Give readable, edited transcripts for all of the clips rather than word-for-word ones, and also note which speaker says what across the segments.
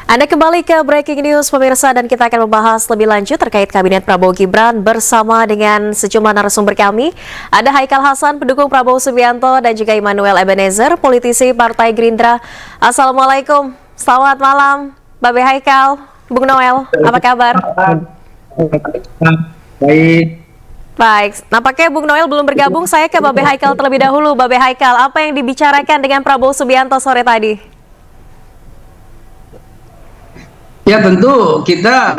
Speaker 1: Anda kembali ke Breaking News pemirsa dan kita akan membahas lebih lanjut terkait Kabinet Prabowo Gibran bersama dengan sejumlah narasumber kami. Ada Haikal Hasan, pendukung Prabowo Subianto dan juga Immanuel Ebenezer, politisi Partai Gerindra. Assalamualaikum, selamat malam Babe Haikal, Bung Noel, apa kabar?
Speaker 2: Baik.
Speaker 1: Baik, nampaknya Bung Noel belum bergabung, saya ke Babe Haikal terlebih dahulu. Babe Haikal, apa yang dibicarakan dengan Prabowo Subianto sore tadi?
Speaker 2: Ya tentu kita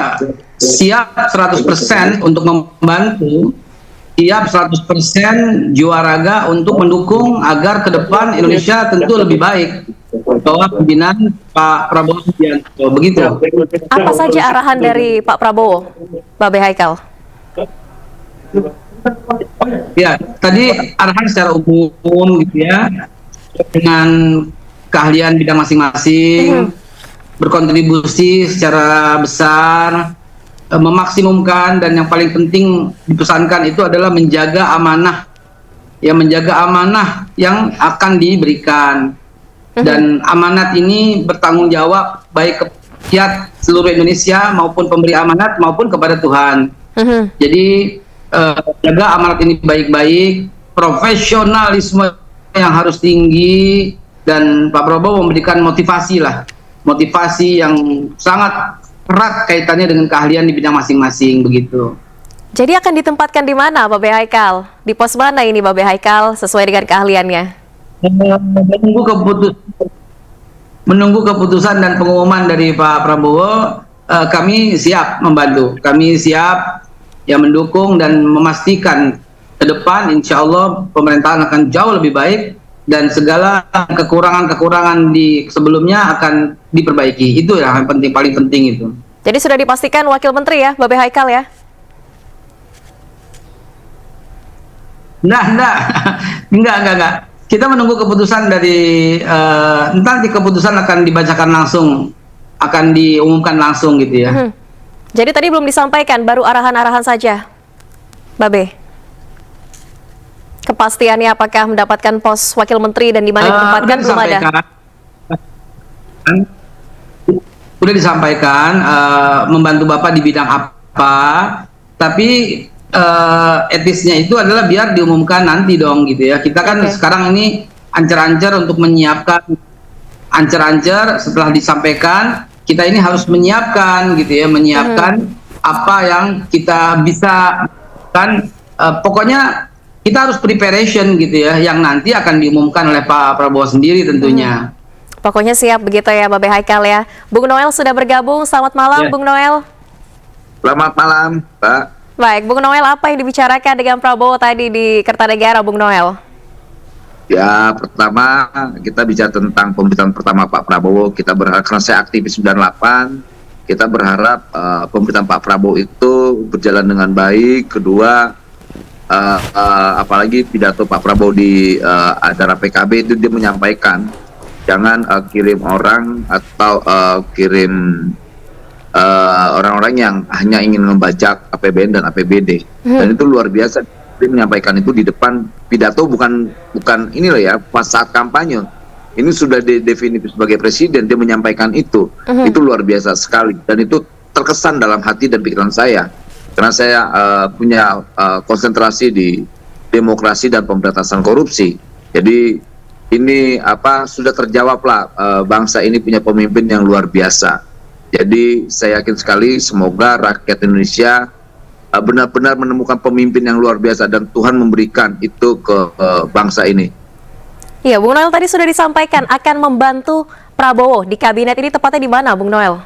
Speaker 2: siap 100% untuk membantu, siap 100% jiwa raga untuk mendukung agar ke depan Indonesia tentu lebih baik. Bahwa pembinaan Pak Prabowo Subianto, begitu.
Speaker 1: Apa saja arahan dari Pak Prabowo, Babe Haikal?
Speaker 2: Ya, tadi arahan secara umum gitu ya, dengan keahlian bidang masing-masing, berkontribusi secara besar, memaksimumkan, dan yang paling penting dipesankan itu adalah menjaga amanah, ya, menjaga amanah yang akan diberikan. Dan amanat ini bertanggung jawab baik ke rakyat seluruh Indonesia maupun pemberi amanat maupun kepada Tuhan. Jadi jaga amanat ini baik-baik, profesionalisme yang harus tinggi, dan Pak Prabowo memberikan motivasi yang sangat erat kaitannya dengan keahlian di bidang masing-masing, begitu.
Speaker 1: Jadi akan ditempatkan di mana Babe Haikal? Di pos mana ini Babe Haikal sesuai dengan keahliannya?
Speaker 2: Menunggu keputusan dan pengumuman dari Pak Prabowo. Kami siap membantu, kami siap ya mendukung dan memastikan ke depan insya Allah pemerintahan akan jauh lebih baik dan segala kekurangan-kekurangan di sebelumnya akan diperbaiki. Itu yang penting, paling penting itu.
Speaker 1: Jadi sudah dipastikan wakil menteri ya Babe Haikal ya?
Speaker 2: Enggak. Kita menunggu keputusan dari nanti keputusan akan dibacakan langsung, akan diumumkan langsung gitu ya.
Speaker 1: Jadi tadi belum disampaikan, baru arahan-arahan saja, Babe. Kepastiannya apakah mendapatkan pos wakil menteri dan di mana ditempatkan belum ada.
Speaker 2: Sudah disampaikan membantu Bapak di bidang apa, tapi etisnya itu adalah biar diumumkan nanti dong gitu ya. Kita kan sekarang ini ancar-ancar untuk menyiapkan, ancar-ancar setelah disampaikan kita ini harus menyiapkan gitu ya, menyiapkan apa yang kita bisa kan, pokoknya kita harus preparation gitu ya, yang nanti akan diumumkan oleh Pak Prabowo sendiri tentunya.
Speaker 1: Pokoknya siap begitu ya Babe Haikal ya. Bung Noel sudah bergabung, selamat malam Bung Noel.
Speaker 3: Selamat malam Pak.
Speaker 1: Baik, Bung Noel, apa yang dibicarakan dengan Prabowo tadi di Kertanegara, Bung Noel?
Speaker 3: Ya, pertama kita bicara tentang pemberitaan pertama Pak Prabowo. Kita berharap, karena saya aktivis 98, kita berharap pemberitaan Pak Prabowo itu berjalan dengan baik. Kedua, apalagi pidato Pak Prabowo di acara PKB itu dia menyampaikan, jangan kirim orang atau kirim orang-orang yang hanya ingin membajak APBN dan APBD. Dan itu luar biasa. Dia menyampaikan itu di depan pidato, bukan ini loh ya, pas saat kampanye. Ini sudah definitif sebagai presiden, dia menyampaikan itu. Itu luar biasa sekali dan itu terkesan dalam hati dan pikiran saya. Karena saya punya konsentrasi di demokrasi dan pemberantasan korupsi. Jadi ini sudah terjawablah, bangsa ini punya pemimpin yang luar biasa. Jadi saya yakin sekali semoga rakyat Indonesia benar-benar menemukan pemimpin yang luar biasa dan Tuhan memberikan itu ke bangsa ini.
Speaker 1: Iya, Bung Noel tadi sudah disampaikan akan membantu Prabowo di kabinet ini, tepatnya di mana, Bung Noel?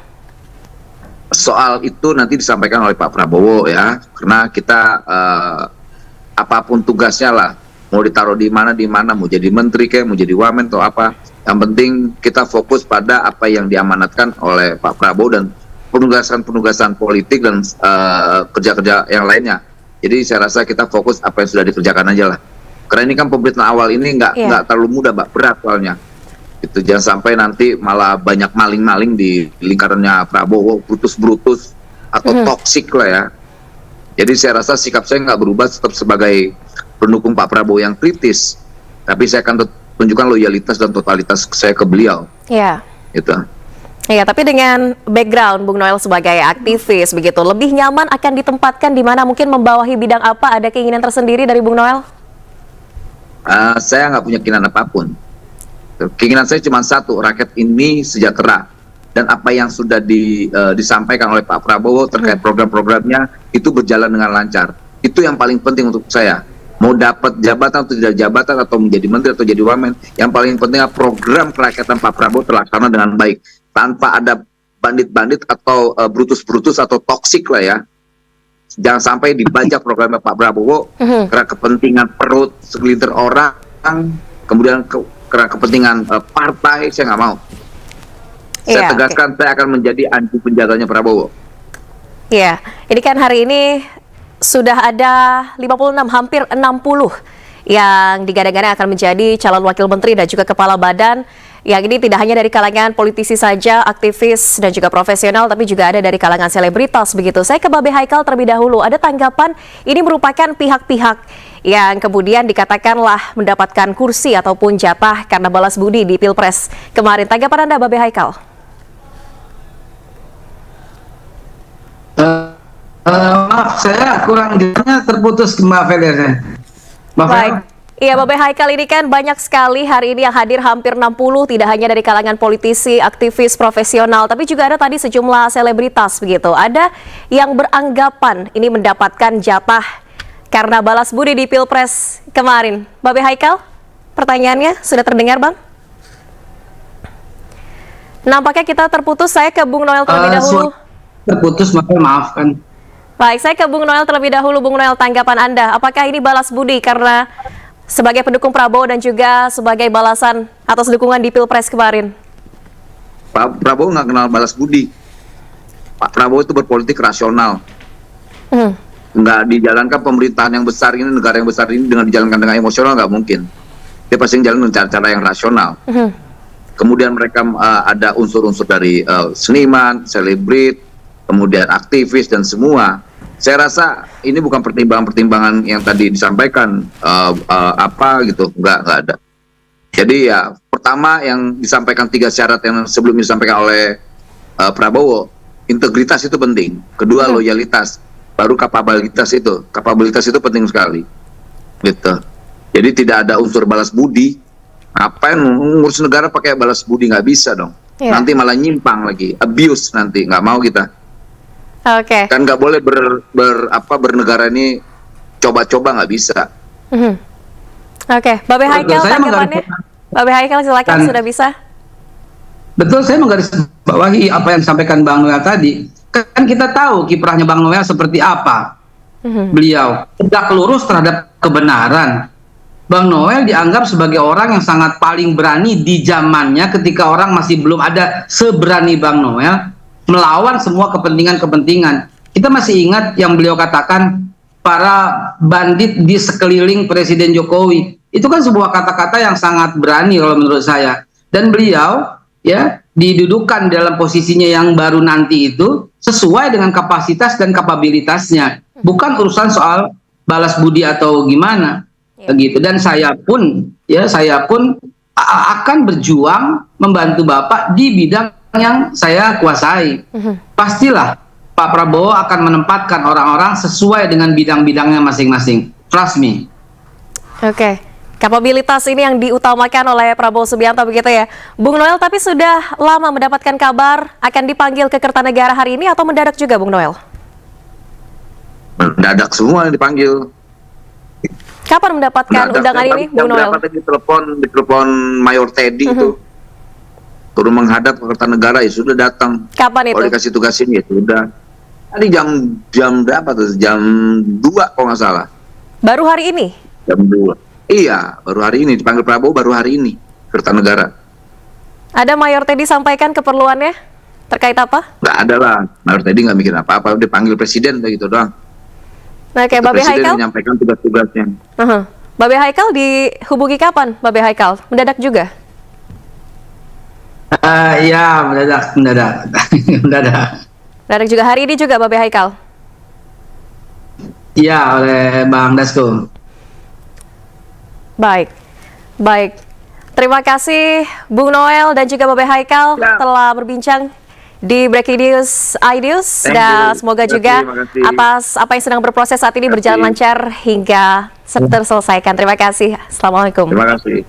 Speaker 3: Soal itu nanti disampaikan oleh Pak Prabowo ya, karena kita apapun tugasnya lah, mau ditaruh di mana, mau jadi menteri kayak, mau jadi wamen atau apa, yang penting kita fokus pada apa yang diamanatkan oleh Pak Prabowo dan penugasan-penugasan politik dan kerja-kerja yang lainnya. Jadi saya rasa kita fokus apa yang sudah dikerjakan aja lah. Karena ini kan pemerintahan awal ini nggak terlalu mudah, Mbak, berat soalnya. Itu jangan sampai nanti malah banyak maling-maling di lingkarannya Prabowo, brutus-brutus atau toksik lah ya. Jadi saya rasa sikap saya nggak berubah, tetap sebagai pendukung Pak Prabowo yang kritis. Tapi saya akan tunjukkan loyalitas dan totalitas saya ke beliau.
Speaker 1: Iya.
Speaker 3: Gitu.
Speaker 1: Ya, tapi dengan background Bung Noel sebagai aktivis begitu, lebih nyaman akan ditempatkan di mana, mungkin membawahi bidang apa? Ada keinginan tersendiri dari Bung Noel?
Speaker 3: Saya nggak punya keinginan apapun. Keinginan saya cuma satu, rakyat ini sejahtera. Dan apa yang sudah disampaikan oleh Pak Prabowo terkait program-programnya itu berjalan dengan lancar. Itu yang paling penting untuk saya. Mau dapat jabatan atau tidak jabatan, atau menjadi menteri atau jadi wamen, yang paling penting program kerakyatan Pak Prabowo terlaksana dengan baik, tanpa ada bandit-bandit atau brutus-brutus atau toksik lah ya. Jangan sampai dibajak programnya Pak Prabowo karena kepentingan perut segelintir orang, kemudian karena kepentingan partai. Saya nggak mau. Saya tegaskan, saya akan menjadi anti penjaganya Prabowo.
Speaker 1: Iya, ini kan hari ini sudah ada 56, hampir 60 yang digadang-gadang akan menjadi calon wakil menteri dan juga kepala badan. Yang ini tidak hanya dari kalangan politisi saja, aktivis dan juga profesional, tapi juga ada dari kalangan selebritas begitu. Saya ke Babe Haikal terlebih dahulu. Ada tanggapan ini merupakan pihak-pihak yang kemudian dikatakanlah mendapatkan kursi ataupun jatah karena balas budi di Pilpres kemarin. Tanggapan Anda, Babe Haikal?
Speaker 2: Maaf, saya kurang jelasnya, terputus Mbak Felicia.
Speaker 1: Baik. Iya, Babe Haikal, ini kan banyak sekali hari ini yang hadir, hampir 60, tidak hanya dari kalangan politisi, aktivis, profesional, tapi juga ada tadi sejumlah selebritas begitu. Ada yang beranggapan ini mendapatkan jatah karena balas budi di Pilpres kemarin. Babe Haikal, pertanyaannya sudah terdengar, Bang? Nampaknya kita terputus. Saya ke Bung Noel terlebih dahulu.
Speaker 2: Terputus, maka maafkan.
Speaker 1: Baik, saya ke Bung Noel terlebih dahulu. Bung Noel, tanggapan Anda, apakah ini balas budi karena sebagai pendukung Prabowo dan juga sebagai balasan atas dukungan di Pilpres kemarin?
Speaker 3: Pak Prabowo nggak kenal balas budi. Pak Prabowo itu berpolitik rasional. Nggak dijalankan pemerintahan yang besar ini, negara yang besar ini dengan dijalankan dengan emosional, nggak mungkin. Dia pasti jalan dengan cara-cara yang rasional. Kemudian mereka ada unsur-unsur dari seniman, selebrit, kemudian aktivis dan semua. Saya rasa ini bukan pertimbangan-pertimbangan yang tadi disampaikan apa gitu, nggak ada. Jadi ya, pertama yang disampaikan 3 syarat yang sebelumnya disampaikan oleh Prabowo, integritas itu penting. Kedua, loyalitas. Baru kapabilitas itu penting sekali. Gitu. Jadi tidak ada unsur balas budi. Ngapain ngurus negara pakai balas budi? Nggak bisa dong. Nanti malah nyimpang lagi, abuse nanti, nggak mau kita. Kan nggak boleh bernegara ini coba-coba, nggak bisa.
Speaker 1: Babe Haikal, tanggapannya? Babe Haikal, silakan, sudah bisa.
Speaker 2: Betul, saya menggarisbawahi apa yang disampaikan Bang Noel tadi. Kan kita tahu kiprahnya Bang Noel seperti apa. Beliau tegak lurus terhadap kebenaran. Bang Noel dianggap sebagai orang yang sangat paling berani di zamannya ketika orang masih belum ada seberani Bang Noel melawan semua kepentingan-kepentingan. Kita masih ingat yang beliau katakan, para bandit di sekeliling Presiden Jokowi. Itu kan sebuah kata-kata yang sangat berani kalau menurut saya. Dan beliau ya didudukan dalam posisinya yang baru nanti itu sesuai dengan kapasitas dan kapabilitasnya. Bukan urusan soal balas budi atau gimana. Begitu. Dan saya pun akan berjuang membantu Bapak di bidang yang saya kuasai. Pastilah Pak Prabowo akan menempatkan orang-orang sesuai dengan bidang-bidangnya masing-masing. Trust me.
Speaker 1: Kapabilitas ini yang diutamakan oleh Prabowo Subianto begitu ya, Bung Noel. Tapi sudah lama mendapatkan kabar akan dipanggil ke Kertanegara hari ini atau mendadak juga, Bung Noel?
Speaker 3: Mendadak semua yang dipanggil.
Speaker 1: Kapan mendapatkan undangan ini, Bung Noel?
Speaker 3: Di telepon Mayor Teddy itu turun menghadap ke Kertanegara, ya sudah datang.
Speaker 1: Kapan itu?
Speaker 3: Kalau dikasih tugas ini ya sudah. Tadi jam berapa tuh? Jam 2 kalau nggak salah.
Speaker 1: Baru hari ini?
Speaker 3: Jam 2. Iya, baru hari ini dipanggil Prabowo, baru hari ini Kertanegara.
Speaker 1: Ada Mayor Teddy sampaikan keperluannya terkait apa?
Speaker 3: Nggak ada lah, Mayor Teddy nggak mikir apa-apa, udah panggil presiden begitu doang.
Speaker 1: Babe Haikal
Speaker 3: menyampaikan tugas-tugasnya.
Speaker 1: Babe Haikal dihubungi kapan, Babe Haikal? Mendadak juga?
Speaker 2: Ya, mendadak.
Speaker 1: Mendadak juga hari ini juga, Babe Haikal?
Speaker 2: Iya, oleh Bang Dasko.
Speaker 1: Baik. Terima kasih Bung Noel dan juga Babe Haikal
Speaker 3: Ya.
Speaker 1: telah berbincang di Breaking News iNews,
Speaker 3: Thank
Speaker 1: dan
Speaker 3: you.
Speaker 1: semoga
Speaker 3: Terima
Speaker 1: juga
Speaker 3: kasih.
Speaker 1: atas apa yang sedang berproses saat ini
Speaker 3: Terima
Speaker 1: berjalan
Speaker 3: kasih.
Speaker 1: lancar hingga terselesaikan. Terima kasih. Assalamualaikum.
Speaker 3: Terima kasih.